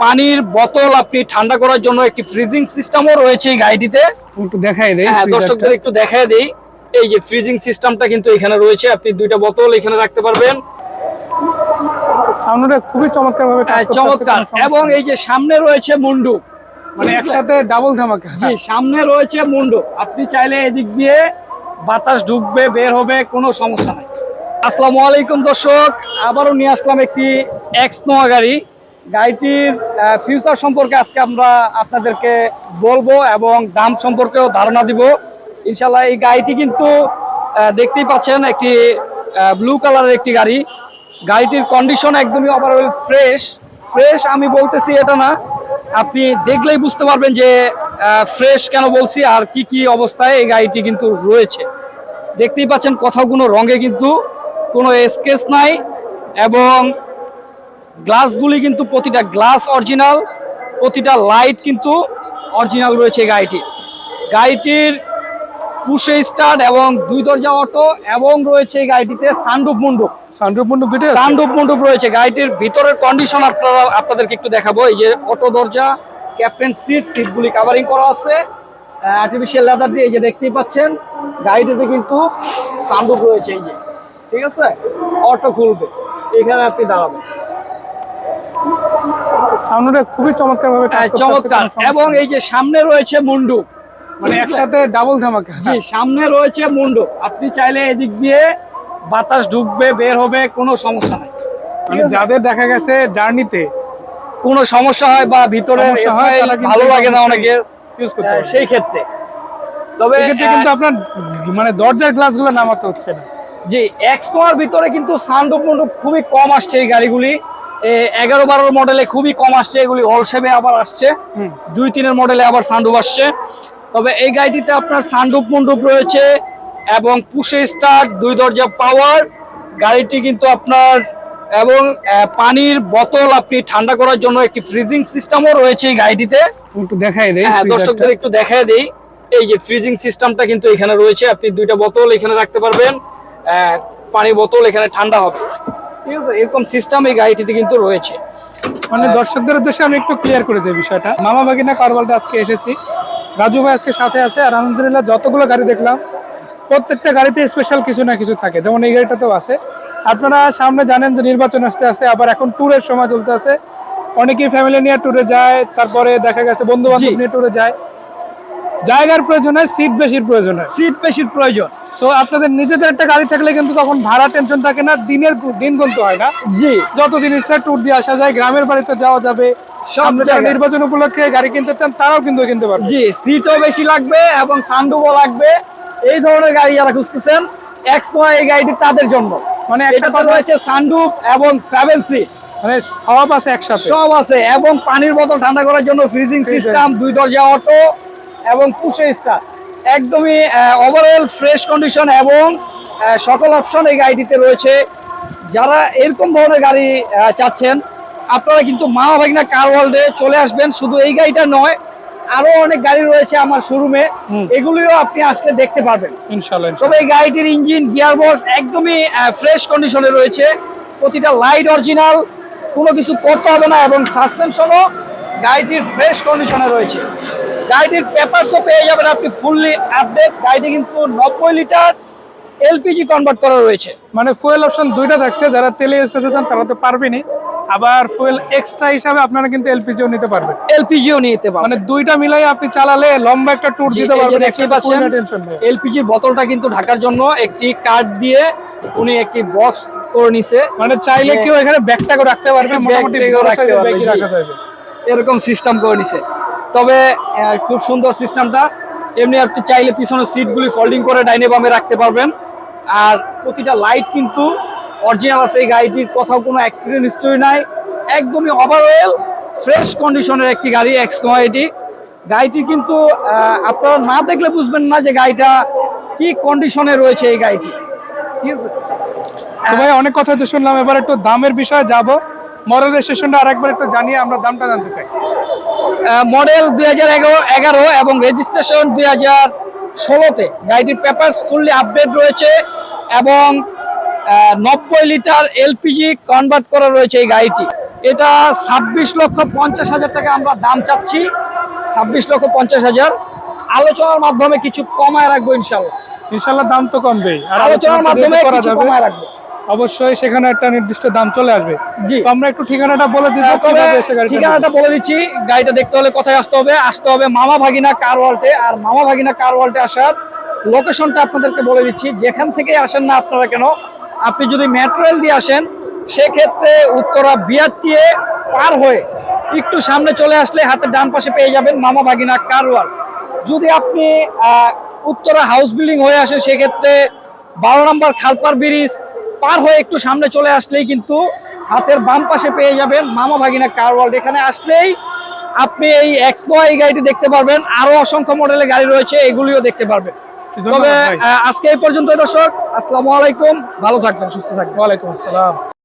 পানির বোতল আপনি ঠান্ডা করার জন্য একটি ফ্রিজিং সিস্টেমও রয়েছে এই গাড়িটিতে। একটু দেখাই দেই, হ্যাঁ, দর্শকদের একটু দেখায় দেই। এই যে ফ্রিজিং সিস্টেমটা কিন্তু এখানে রয়েছে, আপনি দুইটা বোতল এখানে রাখতে পারবেন। সাউন্ডটা খুবই চমৎকার ভাবে কাজ করতেছে, চমৎকার। এবং এই যে সামনে রয়েছে মুন্ডু, মানে একসাথে ডাবল ধামাকা। জি, সামনে রয়েছে মুন্ডু, আপনি চাইলে এদিক দিয়ে বাতাস ঢুকবে বের হবে, কোনো সমস্যা নাই। আসসালামু আলাইকুম দর্শক, আবারও নিয়ে আসলাম একটি এক্স নোয়া গাড়ি। গাড়িটির ফিউচার সম্পর্কে আজকে আমরা আপনাদেরকে বলবো এবং দাম সম্পর্কেও ধারণা দিব ইনশাল্লাহ। এই গাড়িটি কিন্তু দেখতেই পাচ্ছেন একটি ব্লু কালারের একটি গাড়ি। গাড়িটির কন্ডিশন একদমই ওভারঅল ফ্রেশ আমি বলতেছি এটা না, আপনি দেখলেই বুঝতে পারবেন যে ফ্রেশ কেন বলছি আর কি কি অবস্থায় এই গাড়িটি কিন্তু রয়েছে। দেখতেই পাচ্ছেন কোথাও কোনো রঙে কিন্তু কোনো স্কেচ নাই এবং গ্লাসগুলি কিন্তু প্রতিটা গ্লাস অরিজিনাল, প্রতিটা লাইট কিন্তু অরিজিনাল রয়েছে গাড়িটির পুশে স্টার্ট এবং দুই দরজা অটো এবং রয়েছে এই গাড়িটিতে সানরুফ মন্ডপ রয়েছে। গাড়িটির ভিতরের কন্ডিশন আপনাদেরকে একটু দেখাবো। এই যে অটো দরজা, ক্যাপ্টেন সিটগুলি কাভারিং করা আছে আর্টিফিশিয়াল লেদার দিয়ে, এই যে দেখতেই পাচ্ছেন। গাড়িটিতে কিন্তু সানরুফ রয়েছে, এই যে ঠিক আছে, অটো খুলবে, এখানে আপনি দাঁড়াবেন। সাউন্ডটা খুবই চমৎকার ভাবে কাজ করতেছে, চমৎকার। এবং এই যে সামনে রয়েছে মুন্ডু, মানে একসাথে ডাবল ধামাকা। জি, সামনে রয়েছে মুন্ডু, আপনি চাইলে এদিক দিয়ে বাতাস ঢুকবে বের হবে, কোনো সমস্যা নাই। মানে যাদের দেখা গেছে জার্নিতে কোনো সমস্যা হয় বা ভিতরে ভালো লাগে না অনেকের ইউজ করতে পারে, সেই ক্ষেত্রে। তবে এক্ষেত্রে কিন্তু আপনার মানে দরজার গ্লাসগুলো নামাতে হচ্ছে না। জি, এক্স নোয়ার ভিতরে কিন্তু সানরুফ মন্ডপ খুবই কম আসছে এই গাড়িগুলি। 11-12 মডেলে খুবই কম আসছে, এগুলি অল শেপে আবার আসছে, 2-3 মডেলে আবার সানরুফ আসছে। তবে এই গাড়িটিতে আপনার সানরুফ মন্ডপ রয়েছে এবং পুশে স্টার্ট, দুই দরজা পাওয়ার গাড়িটি কিন্তু আপনার, এবং পানির বোতল আপনি ঠান্ডা করার জন্য একটি ফ্রিজিং সিস্টেমও রয়েছে এই গাড়িটিতে। একটু দেখাই দেই, হ্যাঁ, দর্শকদের একটু দেখায় দেই। এই যে ফ্রিজিং সিস্টেমটা কিন্তু এখানে রয়েছে, আপনি দুইটা বোতল এখানে রাখতে পারবেন, পানির বোতল এখানে ঠান্ডা হবে, ঠিক আছে, এরকম সিস্টেম এই গাড়িটিতে কিন্তু রয়েছে। মানে দর্শকদের উদ্দেশ্যে আমি একটু ক্লিয়ার করে দিই বিষয়টা। মামা ভাগিনা কার ওয়ার্ল্ডে আজকে এসেছি, রাজু ভাই আজকে সাথে আছে। আর আলহামদুলিল্লাহ যতগুলো গাড়ি দেখলাম প্রত্যেকটা গাড়িতে স্পেশাল কিছু না কিছু থাকে, যেমন এই গাড়িটাতেও আছে। আপনারা সামনে জানেন যে নির্বাচন আসতে আসতে, আবার এখন ট্যুরের সময় চলতে আছে, অনেকেই ফ্যামিলি নিয়ে ট্যুরে যায়, তারপরে দেখা গেছে বন্ধু বান্ধব নিয়ে ট্যুরে যায়। জায়গার প্রয়োজন হয়, সিট বেশির প্রয়োজন। তো আপনাদের নিজেদের একটা গাড়ি থাকলে কিন্তু তখন ভাড়া টেনশন থাকে না, দিন গুনতে হয় না। জি, যতদিন ইচ্ছা ট্যুর দিয়ে আসা যায়, গ্রামের বাড়িতে যাওয়া যাবে। সামনে যারা নির্বাচন উপলক্ষে গাড়ি কিনতে চান তারাও কিন্তু কিনতে পারবে। জি, সিটও বেশি লাগবে এবং সানরুফও লাগবে। এই ধরনের গাড়ি যারা খুঁজতেছেন, এক্স নোয়া এই গাড়িটি তাদের জন্য। মানে এটা তো রয়েছে সানরুফ এবং 7 সিট, মানে সব আছে একসাথে, সব আছে। এবং পানির বোতল ঠান্ডা করার জন্য ফ্রিজিং সিস্টেম, দুই দরজা অটো এবং পুশে স্টার্ট, একদমই ওভারঅল ফ্রেশ কন্ডিশন এবং সকল অপশন এই গাড়িটিতে রয়েছে। যারা এরকম ধরনের গাড়ি চাচ্ছেন, আপনারা কিন্তু মামা ভাগিনা কার ওয়ার্ল্ডে চলে আসবেন। শুধু এই গাড়িটা নয়, আরো অনেক গাড়ি রয়েছে আমার শোরুমে, এগুলিও আপনি আসলে দেখতে পারবেন ইনশাআল্লাহ। তবে এই গাড়িটির ইঞ্জিন, গিয়ারবক্স একদমই ফ্রেশ কন্ডিশনে রয়েছে, প্রতিটা লাইট অরিজিনাল, কোনো কিছু করতে হবে না। এবং সাসপেনশনও গাড়িটির ফ্রেশ কন্ডিশনে রয়েছে। গাড়িটির পেপারসও পেয়ে যাবেন আপনি ফুললি আপডেট। গাড়িটি কিন্তু 90 লিটার এলপিজি কনভার্ট করা রয়েছে। মানে ফুয়েল অপশন দুইটা থাকছে, যারা তেলে ইউজ করতে চান তারা তো পারবেনই, আবার ফুয়েল এক্সট্রা হিসাবে আপনারা কিন্তু এলপিজিও নিতে পারবেন। মানে দুইটা মিলাই আপনি চালালে লম্বা একটা ট্যুর দিতে পারবেন। এলপিজি বোতলটা কিন্তু ঢাকার জন্য একটি কার্ড দিয়ে উনি একটি বক্স করে নিছে, মানে চাইলে কেউ এখানে ব্যাগটা করে রাখতে পারবে, মোটামুটি রাখা যাবে, এরকম সিস্টেম করে নিছে। তবে খুব সুন্দর সিস্টেমটা। এমনি আপনি চাইলে পিছনের সিটগুলি ফোল্ডিং করে ডাইনে বামে রাখতে পারবেন। আর প্রতিটা লাইট কিন্তু অরিজিনাল আছে এই গাড়িটির, কোথাও কোনো অ্যাক্সিডেন্ট হিস্টরি নাই, একদমই ওভারঅল ফ্রেশ কন্ডিশনের একটি গাড়ি এক্স নোয়া। গাড়িটি কিন্তু আপনারা না দেখলে বুঝবেন না যে গাড়িটা কি কন্ডিশনে রয়েছে এই গাড়িটি, ঠিক আছে। ভাই অনেক কথা তো শুনলাম, এবার একটু দামের বিষয়ে যাব। মডেল রেজিস্ট্রেশনটা আরেকবার একটু জানিয়ে আমরা দামটা জানতে চাই। মডেল 2011 এবং রেজিস্ট্রেশন 2016-তে। গাড়িটির পেপারস ফুললি আপডেট রয়েছে এবং 90 লিটার এলপিজি কনভার্ট করা রয়েছে এই গাড়িটি। এটা 26,50,000 টাকা আমরা দাম চাচ্ছি। 26,50,000 আলোচনার মাধ্যমে কিছু কমায় রাখবো ইনশাল্লাহ। ইনশাল্লাহ দাম তো কমবেই, আর আলোচনার মাধ্যমে করা কিছু যাবে কমায় রাখবো। অবশ্যই সেখানে একটা নির্দিষ্ট দাম চলে আসবে। জি। তো আমরা একটু ঠিকানাটা বলে দিব, তবে কিভাবে এসে গাড়িটা ঠিকানাটা বলে দিচ্ছি। গাড়িটা দেখতে হলে কোথায় আসতে হবে? আসতে হবে মামা ভাগিনা কার ওয়ার্ল্ডে। আর মামা ভাগিনা কার ওয়ার্ল্ডে আসার লোকেশনটা আপনাদেরকে বলে দিচ্ছি। যেখান থেকে আসেন না আপনারা কেন, আপনি যদি মেট্রো রেল দিয়ে আসেন সেক্ষেত্রে উত্তরা বিআরটিএ পার হয়ে একটু সামনে চলে আসলে হাতের ডান পাশে পেয়ে যাবেন মামা ভাগিনা কার ওয়ার্ল্ড। যদি আপনি উত্তরা হাউস বিল্ডিং হয়ে আসেন সেক্ষেত্রে 12 নম্বর খালপার ব্রিজ পার হয়ে একটু সামনে চলে আসলেই কিন্তু হাতের বাম পাশে পেয়ে যাবেন মামা ভাগিনা কার ওয়ার্ল্ড। এখানে আসলেই আপনি এই এক্সনোয়া এই গাড়িটি দেখতে পারবেন, আরো অসংখ্য মডেলের গাড়ি রয়েছে, এগুলিও দেখতে পারবেন। তবে আজকে এই পর্যন্ত দর্শক, আসসালামু আলাইকুম, ভালো থাকবেন, সুস্থ থাকবেন। ওয়ালাইকুম আসসালাম।